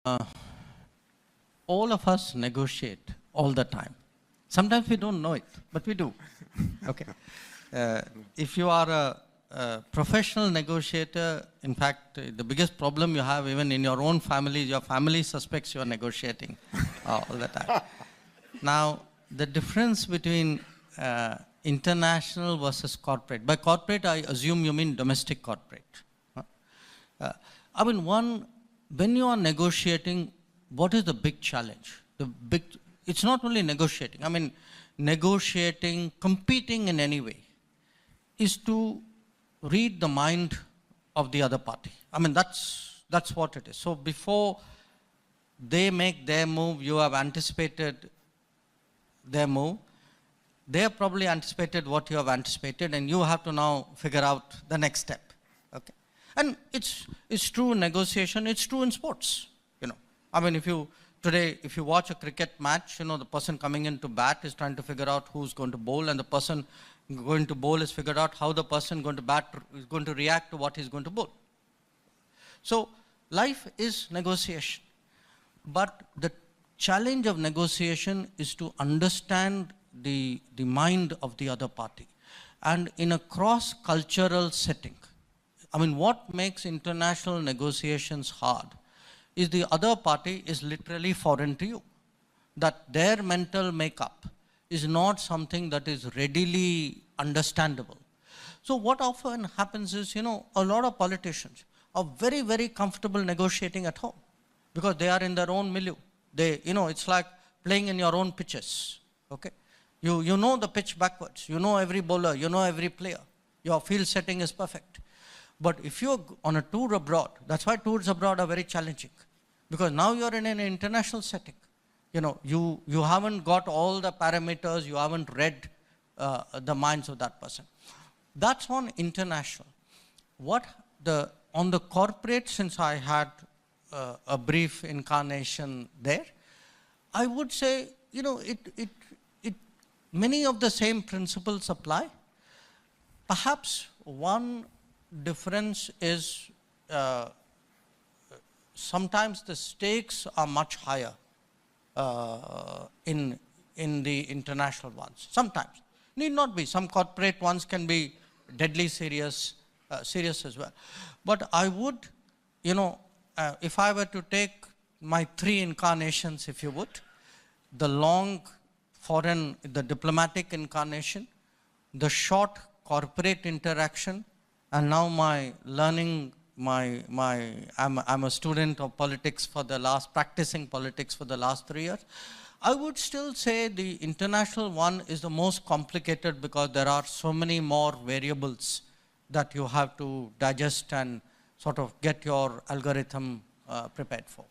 Uh, all of us negotiate all the time. Sometimes we don't know it, but we do. Okay. If you are a professional negotiator, in fact, the biggest problem you have even in your own family, your family suspects you are negotiating all the time. Now, the difference between international versus corporate. By corporate, I assume you mean domestic corporate. When you are negotiating, what is the big challenge? It's not only negotiating. Negotiating, competing in any way, is to read the mind of the other party. That's what it is. So before they make their move, you have anticipated their move. They have probably anticipated what you have anticipated, and you have to now figure out the next step. Okay. And it's true in negotiation, it's true in sports. If you watch a cricket match, the person coming in to bat is trying to figure out who's going to bowl, and the person going to bowl is figured out how the person going to bat is going to react to what he's going to bowl. So life is negotiation. But the challenge of negotiation is to understand the mind of the other party. And in a cross-cultural setting, what makes international negotiations hard is the other party is literally foreign to you. That their mental makeup is not something that is readily understandable. So what often happens is, a lot of politicians are very, very comfortable negotiating at home because they are in their own milieu. It's like playing in your own pitches, okay? You know the pitch backwards. You know every bowler. You know every player. Your field setting is perfect. But if you're on a tour abroad, that's why tours abroad are very challenging. Because now you're in an international setting. You haven't got all the parameters. You haven't read the minds of that person. That's on international. On the corporate, since I had a brief incarnation there, I would say, many of the same principles apply. Perhaps one difference is sometimes the stakes are much higher in the international ones. Sometimes. Need not be. Some corporate ones can be deadly serious as well. But I would, if I were to take my 3 incarnations, if you would, the long foreign, the diplomatic incarnation, the short corporate interaction, and now my learning, I'm a student of politics practicing politics for the last 3 years. I would still say the international one is the most complicated because there are so many more variables that you have to digest and sort of get your algorithm prepared for.